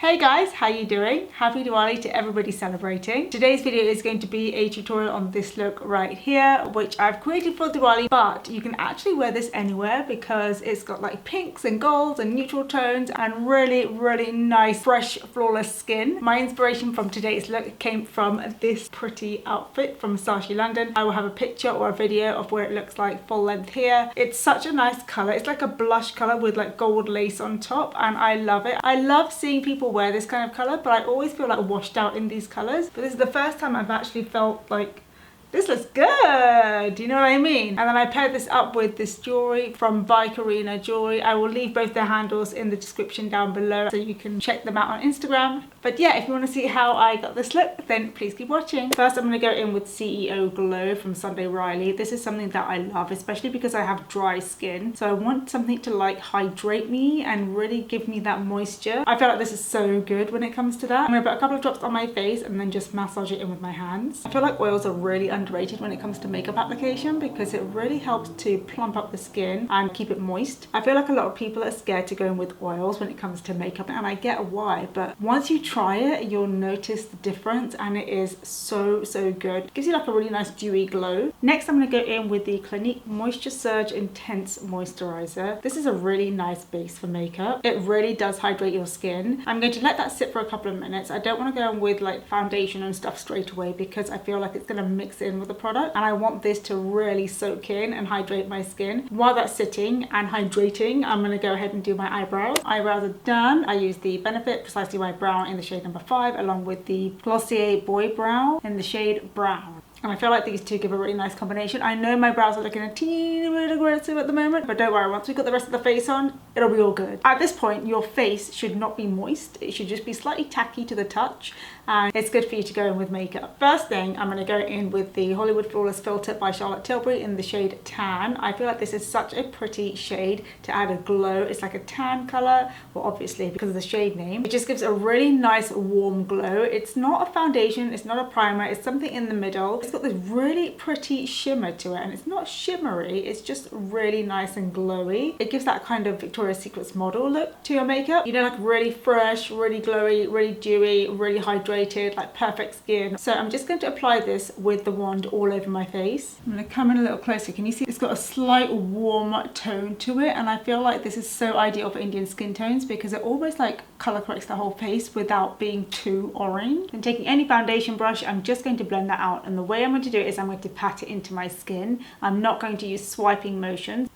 Hey guys, how you doing? Happy Diwali to everybody celebrating. Today's video is going to be a tutorial on this look right here, which I've created for Diwali, but you can actually wear this anywhere because it's got like pinks and golds and neutral tones and really nice, fresh, flawless skin. My inspiration from today's look came from this pretty outfit from Sashi London. I will have a picture or a video of where it looks like full length here. It's such a nice color. It's like a blush color with like gold lace on top, and I love it. I love seeing people wear this kind of color, but I always feel like washed out in these colors. But this is the first time I've actually felt like this looks good, you know what I mean? And then I paired this up with this jewelry from By Karina Jewelry. I will leave both their handles in the description down below so you can check them out on Instagram. But yeah, if you want to see how I got this look, then please keep watching. First, I'm going to go in with CEO Glow from Sunday Riley. This is something that I love, especially because I have dry skin. So I want something to like hydrate me and really give me that moisture. I feel like this is so good when it comes to that. I'm going to put a couple of drops on my face and then just massage it in with my hands. I feel like oils are really underrated when it comes to makeup application because it really helps to plump up the skin and keep it moist. I feel like a lot of people are scared to go in with oils when it comes to makeup, and I get why, but once you try it, you'll notice the difference, and it is so good. It gives you like a really nice dewy glow. Next, I'm going to go in with the Clinique Moisture Surge Intense Moisturizer. This is a really nice base for makeup. It really does hydrate your skin. I'm going to let that sit for a couple of minutes. I don't want to go in with like foundation and stuff straight away because I feel like it's going to mix in with the product, and I want this to really soak in and hydrate my skin. While that's sitting and hydrating, I'm going to go ahead and do my eyebrows. Eyebrows are done. I use the Benefit Precisely White Brown in the shade number 5 along with the Glossier Boy Brow in the shade Brown. And I feel like these two give a really nice combination. I know my brows are looking a teeny bit aggressive at the moment, but don't worry, once we've got the rest of the face on, it'll be all good. At this point, your face should not be moist. It should just be slightly tacky to the touch, and it's good for you to go in with makeup. First thing, I'm going to go in with the Hollywood Flawless Filter by Charlotte Tilbury in the shade Tan. I feel like this is such a pretty shade to add a glow. It's like a tan color, well obviously because of the shade name. It just gives a really nice warm glow. It's not a foundation, it's not a primer, it's something in the middle. It's got this really pretty shimmer to it, and it's not shimmery, it's just really nice and glowy. It gives that kind of Victoria's Secret's model look to your makeup, you know, like really fresh, really glowy, really dewy, really hydrated, like perfect skin. So I'm just going to apply this with the wand all over my face. I'm going to come in a little closer. Can you see it's got a slight warm tone to it, and I feel like this is so ideal for Indian skin tones because it almost like color corrects the whole face without being too orange. And taking any foundation brush, I'm just going to blend that out, and the way I'm going to do it is I'm going to pat it into my skin. I'm not going to use swiping motions.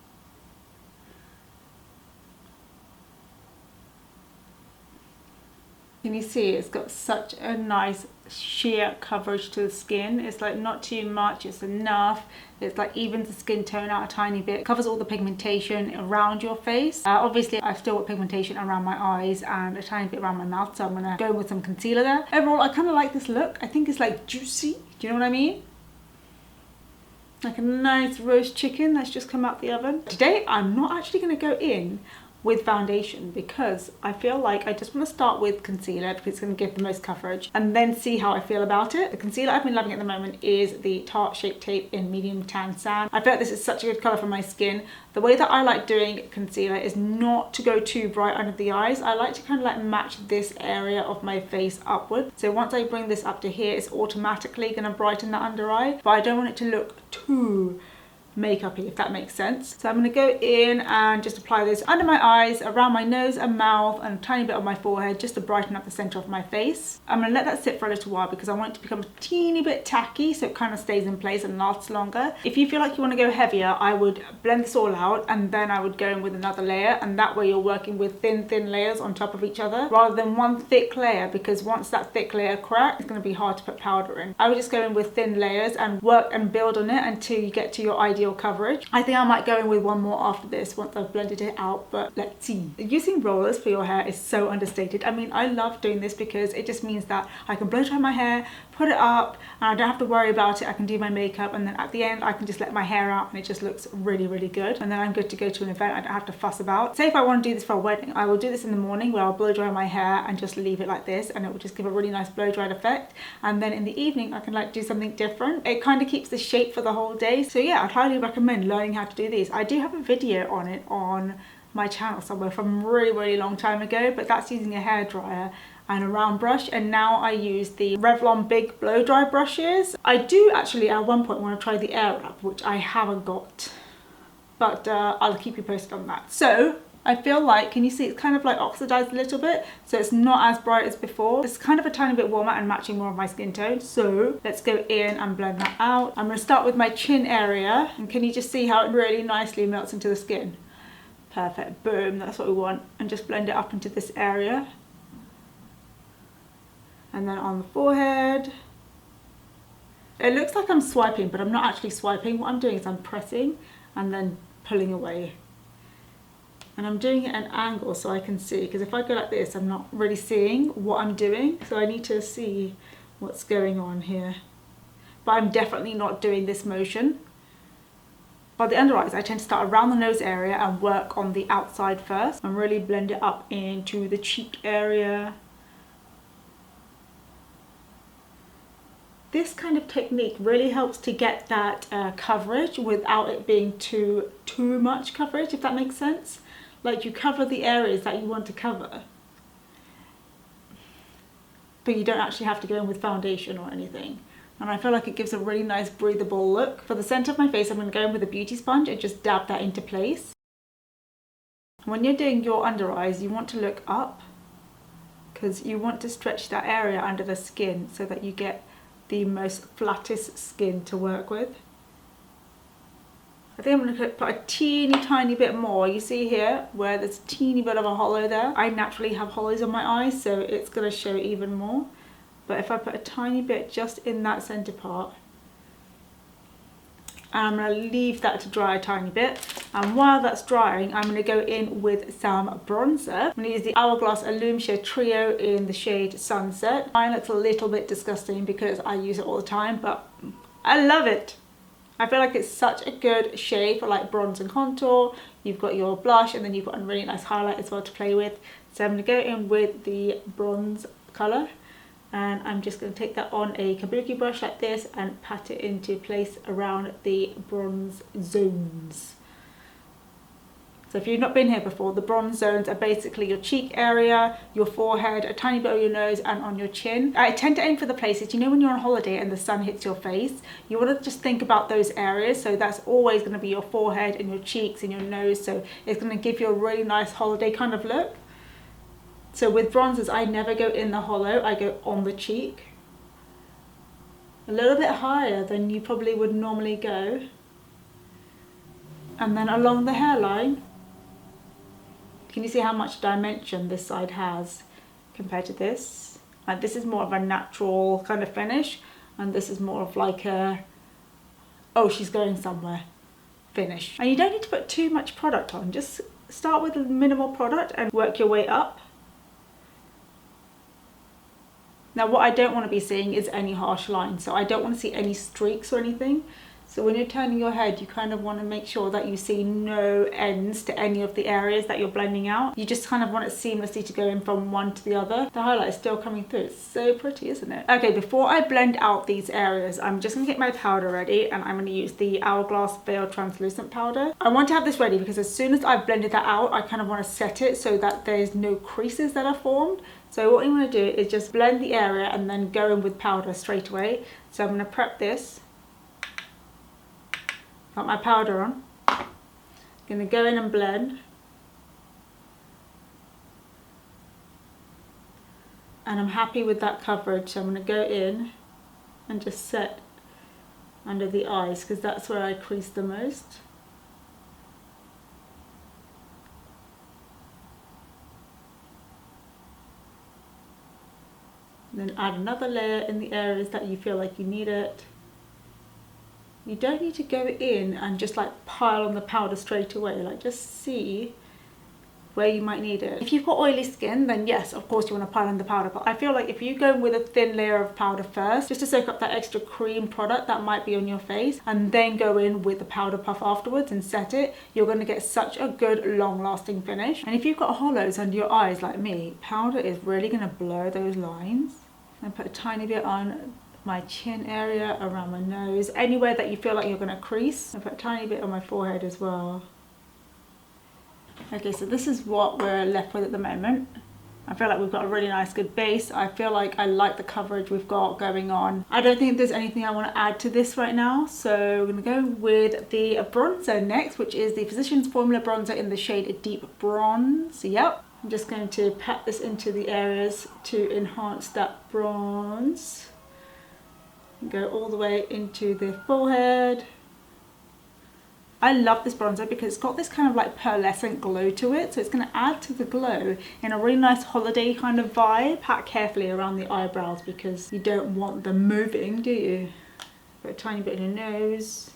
Can you see it's got such a nice sheer coverage to the skin? It's like not too much, it's enough. It's like evens the skin tone out a tiny bit, covers all the pigmentation around your face. Obviously I've still got pigmentation around my eyes and a tiny bit around my mouth, so I'm gonna go with some concealer there. Overall, I kind of like this look. I think it's like juicy, do you know what I mean? Like a nice roast chicken that's just come out the oven. Today I'm not actually going to go in with foundation because I feel like I just want to start with concealer because it's going to give the most coverage and then see how I feel about it. The concealer I've been loving at the moment is the Tarte Shape Tape in Medium Tan Sand. I feel like this is such a good colour for my skin. The way that I like doing concealer is not to go too bright under the eyes. I like to kind of like match this area of my face upward. So once I bring this up to here, it's automatically going to brighten that under eye, but I don't want it to look too makeup-y, if that makes sense. So I'm going to go in and just apply this under my eyes, around my nose and mouth, and a tiny bit on my forehead just to brighten up the center of my face. I'm going to let that sit for a little while because I want it to become a teeny bit tacky so it kind of stays in place and lasts longer. If you feel like you want to go heavier, I would blend this all out and then I would go in with another layer, and that way you're working with thin layers on top of each other rather than one thick layer, because once that thick layer cracks, it's going to be hard to put powder in. I would just go in with thin layers and work and build on it until you get to your ideal coverage. I think I might go in with one more after this once I've blended it out, but let's see. Using rollers for your hair is so understated. I mean, I love doing this because it just means that I can blow dry my hair, put it up, and I don't have to worry about it. I can do my makeup, and then at the end I can just let my hair out and it just looks really good, and then I'm good to go to an event. I don't have to fuss about. Say if I want to do this for a wedding, I will do this in the morning where I'll blow dry my hair and just leave it like this, and it will just give a really nice blow dried effect, and then in the evening I can like do something different. It kind of keeps the shape for the whole day. So yeah, I'd highly recommend learning how to do these. I do have a video on it on my channel somewhere from a really long time ago, but that's using a hairdryer and a round brush, and now I use the Revlon big blow dry brushes. I do actually at one point want to try the Air Wrap, which I haven't got, but I'll keep you posted on that. So I feel like, can you see it's kind of like oxidized a little bit, so it's not as bright as before. It's kind of a tiny bit warmer and matching more of my skin tone. So let's go in and blend that out. I'm going to start with my chin area, and can you just see how it really nicely melts into the skin? Perfect, boom, that's what we want. And just blend it up into this area. And then on the forehead. It looks like I'm swiping, but I'm not actually swiping. What I'm doing is I'm pressing and then pulling away. And I'm doing it at an angle so I can see, because if I go like this, I'm not really seeing what I'm doing. So I need to see what's going on here. But I'm definitely not doing this motion. For the under eyes, I tend to start around the nose area and work on the outside first and really blend it up into the cheek area. This kind of technique really helps to get that coverage without it being too much coverage, if that makes sense. Like, you cover the areas that you want to cover, but you don't actually have to go in with foundation or anything. And I feel like it gives a really nice breathable look. For the center of my face, I'm going to go in with a beauty sponge and just dab that into place. When you're doing your under eyes, you want to look up, because you want to stretch that area under the skin so that you get the most flattest skin to work with. I think I'm going to put a teeny tiny bit more. You see here where there's a teeny bit of a hollow there. I naturally have hollows on my eyes, so it's going to show even more. But if I put a tiny bit just in that center part, and I'm going to leave that to dry a tiny bit. And while that's drying, I'm going to go in with some bronzer. I'm going to use the Hourglass Illumina Trio in the shade Sunset. Mine looks a little bit disgusting because I use it all the time, but I love it. I feel like it's such a good shade for like bronze and contour. You've got your blush, and then you've got a really nice highlight as well to play with. So I'm going to go in with the bronze colour, and I'm just going to take that on a kabuki brush like this and pat it into place around the bronze zones. So if you've not been here before, the bronze zones are basically your cheek area, your forehead, a tiny bit of your nose, and on your chin. I tend to aim for the places, you know, when you're on holiday and the sun hits your face, you want to just think about those areas. So that's always going to be your forehead and your cheeks and your nose. So it's going to give you a really nice holiday kind of look. So with bronzers, I never go in the hollow, I go on the cheek. A little bit higher than you probably would normally go. And then along the hairline. Can you see how much dimension this side has compared to this? Like, this is more of a natural kind of finish, and this is more of like a, oh, she's going somewhere finish. And you don't need to put too much product on, just start with a minimal product and work your way up. Now what I don't want to be seeing is any harsh lines, so I don't want to see any streaks or anything. So when you're turning your head, you kind of want to make sure that you see no ends to any of the areas that you're blending out. You just kind of want it seamlessly to go in from one to the other. The highlight is still coming through. It's so pretty, isn't it? Okay, before I blend out these areas, I'm just going to get my powder ready, and I'm going to use the Hourglass Veil Translucent Powder. I want to have this ready because as soon as I've blended that out, I kind of want to set it so that there's no creases that are formed. So what you want to do is just blend the area and then go in with powder straight away. So I'm going to prep this. Got my powder on. Going to go in and blend. And I'm happy with that coverage, so I'm going to go in and just set under the eyes because that's where I crease the most. And then add another layer in the areas that you feel like you need it. You don't need to go in and just like pile on the powder straight away, like just see where you might need it. If you've got oily skin, then yes, of course you want to pile on the powder, but I feel like if you go with a thin layer of powder first, just to soak up that extra cream product that might be on your face, and then go in with the powder puff afterwards and set it, you're going to get such a good long-lasting finish. And if you've got hollows under your eyes like me, powder is really going to blur those lines. And put a tiny bit on my chin area, around my nose, anywhere that you feel like you're going to crease. I put a tiny bit on my forehead as well. Okay, so this is what we're left with at the moment. I feel like we've got a really nice good base. I feel like I like the coverage we've got going on. I don't think there's anything I want to add to this right now. So we're going to go with the bronzer next, which is the Physicians Formula Bronzer in the shade Deep Bronze. Yep. I'm just going to pat this into the areas to enhance that bronze. Go all the way into the forehead. I love this bronzer because it's got this kind of like pearlescent glow to it, so it's going to add to the glow in a really nice holiday kind of vibe. Pat carefully around the eyebrows because you don't want them moving, do you? Put a tiny bit in your nose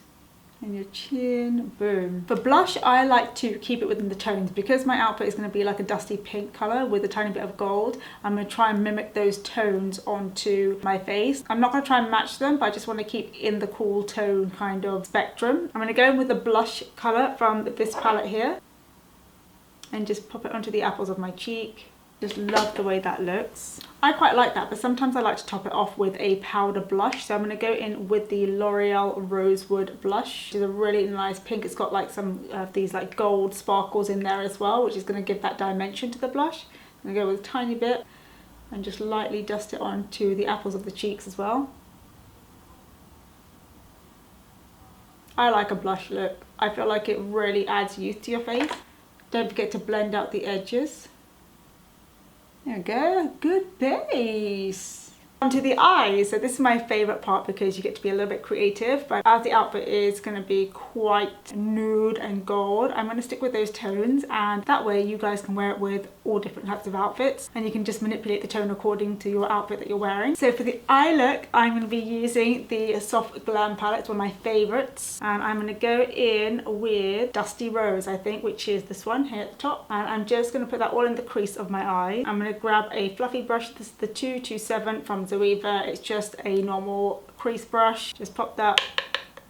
and your chin, boom. For blush, I like to keep it within the tones because my outfit is going to be like a dusty pink colour with a tiny bit of gold. I'm going to try and mimic those tones onto my face. I'm not going to try and match them, but I just want to keep in the cool tone kind of spectrum. I'm going to go in with the blush colour from this palette here and just pop it onto the apples of my cheek. Just love the way that looks. I quite like that, but sometimes I like to top it off with a powder blush. So I'm going to go in with the L'Oreal Rosewood blush, which is a really nice pink. It's got like some of these like gold sparkles in there as well, which is going to give that dimension to the blush. I'm going to go with a tiny bit and just lightly dust it onto the apples of the cheeks as well. I like a blush look. I feel like it really adds youth to your face. Don't forget to blend out the edges. There we go, good base. Onto the eyes. So this is my favourite part because you get to be a little bit creative, but as the outfit is going to be quite nude and gold, I'm going to stick with those tones, and that way you guys can wear it with all different types of outfits and you can just manipulate the tone according to your outfit that you're wearing. So for the eye look, I'm going to be using the Soft Glam palette. It's one of my favourites, and I'm going to go in with Dusty Rose, I think, which is this one here at the top, and I'm just going to put that all in the crease of my eye. I'm going to grab a fluffy brush. This is the 227 from Zoeva. It's just a normal crease brush. Just pop that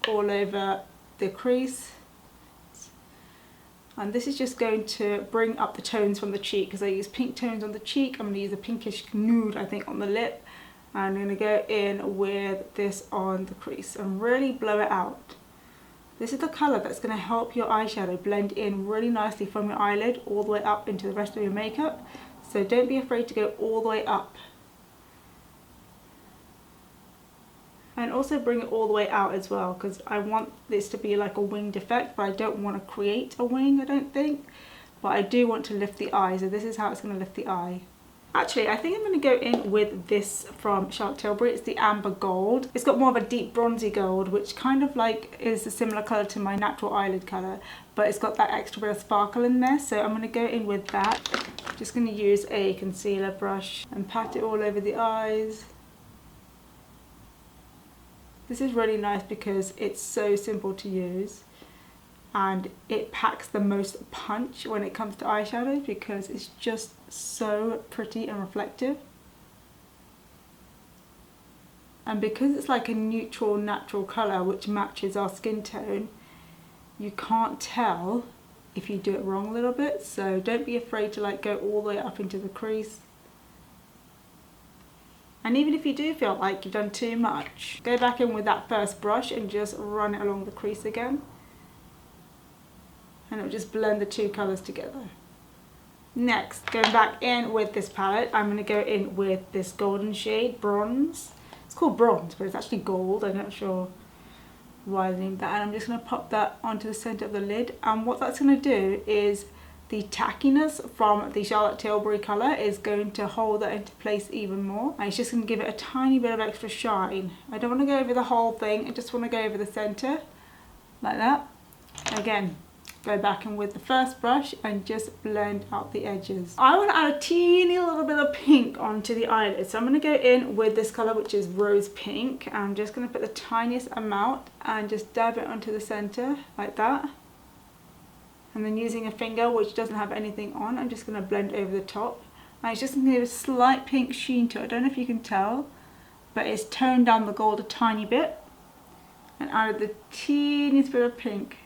all over the crease. And this is just going to bring up the tones from the cheek because I use pink tones on the cheek. I'm going to use a pinkish nude, I think, on the lip. And I'm going to go in with this on the crease and really blow it out. This is the colour that's going to help your eyeshadow blend in really nicely from your eyelid all the way up into the rest of your makeup. So don't be afraid to go all the way up. And also bring it all the way out as well, because I want this to be like a winged effect, but I don't want to create a wing, I don't think. But I do want to lift the eye, so this is how it's going to lift the eye. Actually, I think I'm going to go in with this from Charlotte Tilbury. It's the Amber Gold. It's got more of a deep bronzy gold, which kind of like is a similar colour to my natural eyelid colour, but it's got that extra bit of sparkle in there. So I'm going to go in with that. Just going to use a concealer brush and pat it all over the eyes. This is really nice because it's so simple to use and it packs the most punch when it comes to eyeshadow because it's just so pretty and reflective. And because it's like a neutral natural colour which matches our skin tone, you can't tell if you do it wrong a little bit, so don't be afraid to like go all the way up into the crease. And even if you do feel like you've done too much, go back in with that first brush and just run it along the crease again. And it'll just blend the two colours together. Next, going back in with this palette, I'm going to go in with this golden shade, Bronze. It's called Bronze, but it's actually gold. I'm not sure why I named that. And I'm just going to pop that onto the centre of the lid. And what that's going to do is the tackiness from the Charlotte Tilbury colour is going to hold that into place even more. And it's just going to give it a tiny bit of extra shine. I don't want to go over the whole thing, I just want to go over the centre, like that. Again, go back in with the first brush and just blend out the edges. I want to add a teeny little bit of pink onto the eyelid. So I'm going to go in with this colour, which is Rose Pink. I'm just going to put the tiniest amount and just dab it onto the centre, like that. And then using a finger which doesn't have anything on, I'm just going to blend over the top. And it's just going to give a slight pink sheen to it. I don't know if you can tell, but it's toned down the gold a tiny bit and added the teeniest bit of pink.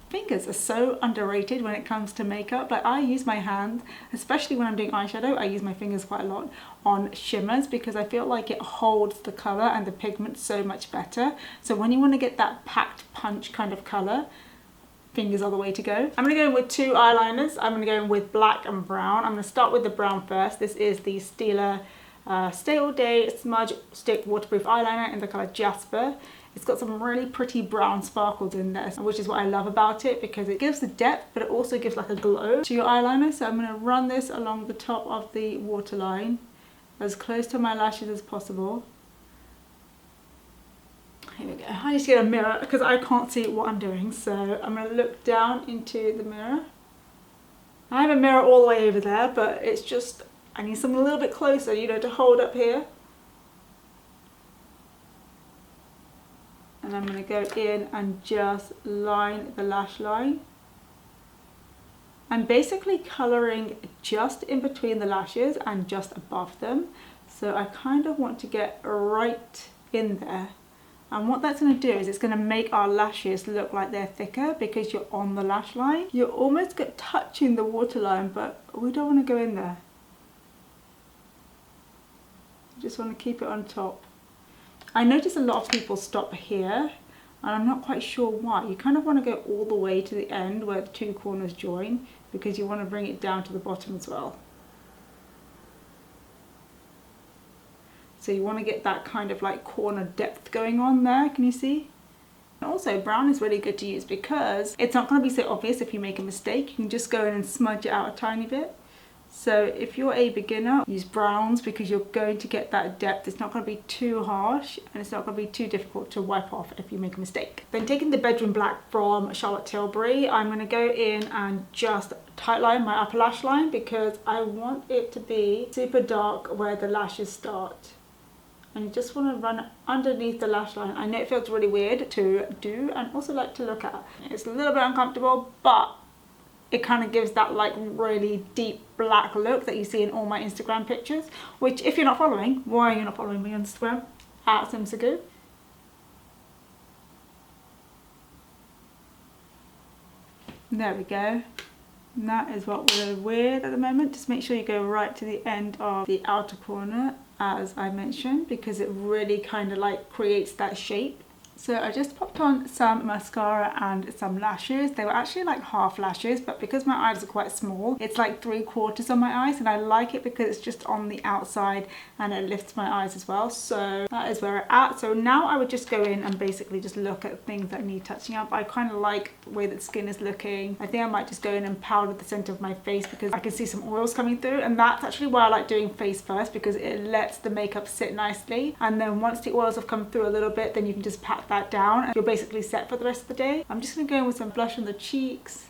I fingers are so underrated when it comes to makeup. Like, I use my hands, especially when I'm doing eyeshadow, I use my fingers quite a lot on shimmers because I feel like it holds the colour and the pigment so much better. So when you want to get that packed punch kind of colour, fingers are the way to go. I'm going to go in with two eyeliners. I'm going to go in with black and brown. I'm going to start with the brown first. This is the Stila Stay All Day Smudge Stick Waterproof Eyeliner in the colour Jasper. It's got some really pretty brown sparkles in there, which is what I love about it because it gives the depth, but it also gives like a glow to your eyeliner. So I'm going to run this along the top of the waterline as close to my lashes as possible. Here we go. I need to get a mirror because I can't see what I'm doing. So I'm going to look down into the mirror. I have a mirror all the way over there, but it's just, I need something a little bit closer, you know, to hold up here. And I'm going to go in and just line the lash line. I'm basically colouring just in between the lashes and just above them. So I kind of want to get right in there. And what that's going to do is it's going to make our lashes look like they're thicker because you're on the lash line. You're almost touching the waterline, but we don't want to go in there. You just want to keep it on top. I notice a lot of people stop here and I'm not quite sure why. You kind of want to go all the way to the end where the two corners join because you want to bring it down to the bottom as well. So you want to get that kind of like corner depth going on there, can you see? And also brown is really good to use because it's not going to be so obvious if you make a mistake. You can just go in and smudge it out a tiny bit. So if you're a beginner, use browns because you're going to get that depth. It's not going to be too harsh and it's not going to be too difficult to wipe off if you make a mistake. Then taking the Bedroom Black from Charlotte Tilbury, I'm going to go in and just tightline my upper lash line because I want it to be super dark where the lashes start. And you just want to run underneath the lash line. I know it feels really weird to do and also like to look at. It's a little bit uncomfortable, but it kind of gives that like really deep black look that you see in all my Instagram pictures, which if you're not following, why are you not following me on Instagram? @simsagu. There we go. And that is what we're with at the moment. Just make sure you go right to the end of the outer corner as I mentioned because it really kind of like creates that shape. So I just popped on some mascara and some lashes. They were actually like half lashes, but because my eyes are quite small, it's like 3/4 on my eyes, and I like it because it's just on the outside and it lifts my eyes as well. So that is where we're at. So now I would just go in and basically just look at things that need touching up. I kind of like the way that skin is looking. I think I might just go in and powder the center of my face because I can see some oils coming through, and that's actually why I like doing face first because it lets the makeup sit nicely, and then once the oils have come through a little bit, then you can just pat that down and you're basically set for the rest of the day. I'm just going to go in with some blush on the cheeks,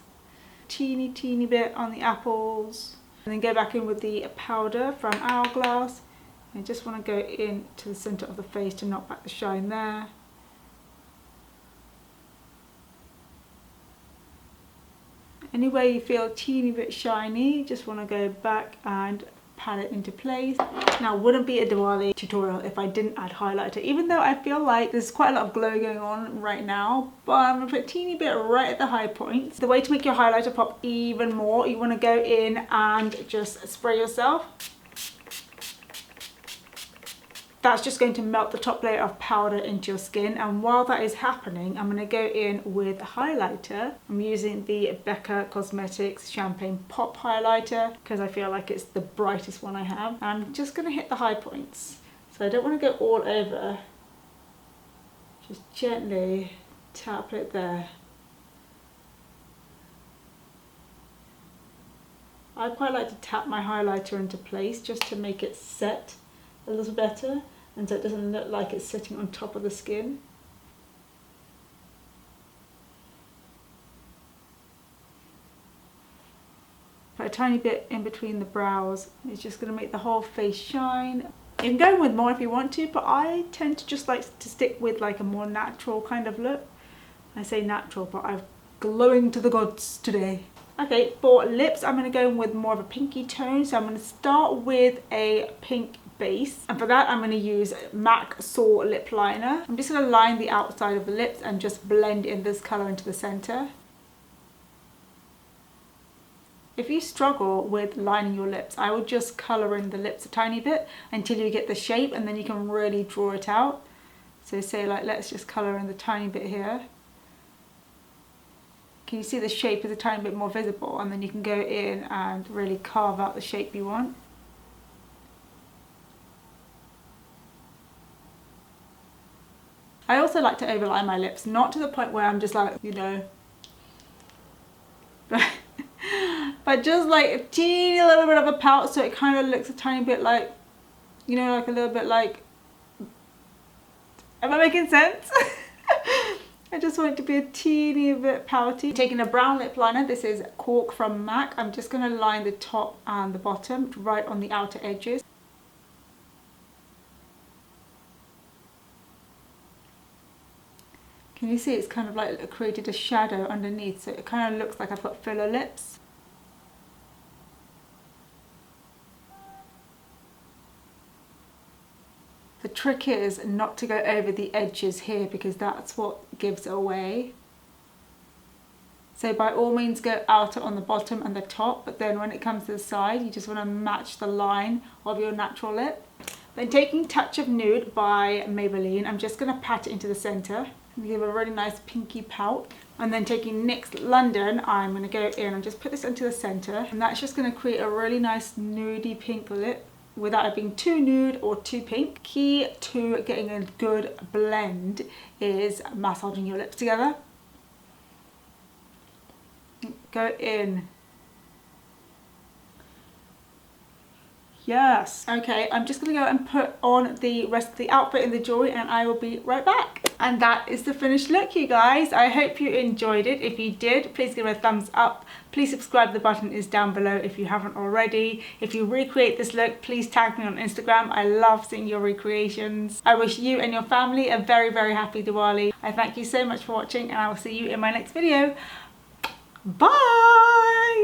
teeny bit on the apples, and then go back in with the powder from Hourglass. I just want to go in to the center of the face to knock back the shine there. Anywhere you feel a teeny bit shiny, just want to go back and pat it into place. Now, wouldn't be a Diwali tutorial if I didn't add highlighter, even though I feel like there's quite a lot of glow going on right now, but I'm gonna put a teeny bit right at the high points. The way to make your highlighter pop even more, you want to go in and just spray yourself. That's just going to melt the top layer of powder into your skin, and while that is happening, I'm going to go in with highlighter. I'm using the Becca Cosmetics Champagne Pop highlighter because I feel like it's the brightest one I have. And I'm just going to hit the high points, so I don't want to go all over. Just gently tap it there. I quite like to tap my highlighter into place just to make it set a little better, and so it doesn't look like it's sitting on top of the skin. Put a tiny bit in between the brows. It's just going to make the whole face shine. You can go in with more if you want to, but I tend to just like to stick with like a more natural kind of look. I say natural, but I'm glowing to the gods today. Okay, for lips, I'm going to go in with more of a pinky tone. So I'm going to start with a pink base, and for that I'm going to use MAC Soar lip liner. I'm just going to line the outside of the lips and just blend in this colour into the centre. If you struggle with lining your lips, I would just colour in the lips a tiny bit until you get the shape, and then you can really draw it out. So say like, let's just colour in the tiny bit here. Can you see the shape is a tiny bit more visible, and then you can go in and really carve out the shape you want. I also like to overline my lips, not to the point where I'm just like, you know, but just like a teeny little bit of a pout, so it kind of looks a tiny bit like, you know, like a little bit like, am I making sense? I just want it to be a teeny bit pouty. Taking a brown lip liner, this is Cork from MAC. I'm just going to line the top and the bottom right on the outer edges. Can you see it's kind of like created a shadow underneath, so it kind of looks like I've got filler lips. The trick is not to go over the edges here, because that's what gives it away. So by all means go outer on the bottom and the top, but then when it comes to the side, you just want to match the line of your natural lip. Then taking Touch of Nude by Maybelline, I'm just going to pat it into the centre and give a really nice pinky pout. And then taking NYX London, I'm going to go in and just put this into the centre, and that's just going to create a really nice nudie pink lip without it being too nude or too pink. Key to getting a good blend is massaging your lips together. Go in. Yes. Okay, I'm just going to go and put on the rest of the outfit in the jewelry, and I will be right back. And that is the finished look, you guys. I hope you enjoyed it. If you did, please give it a thumbs up. Please subscribe, the button is down below if you haven't already. If you recreate this look, please tag me on Instagram. I love seeing your recreations. I wish you and your family a very, very happy Diwali. I thank you so much for watching, and I will see you in my next video. Bye!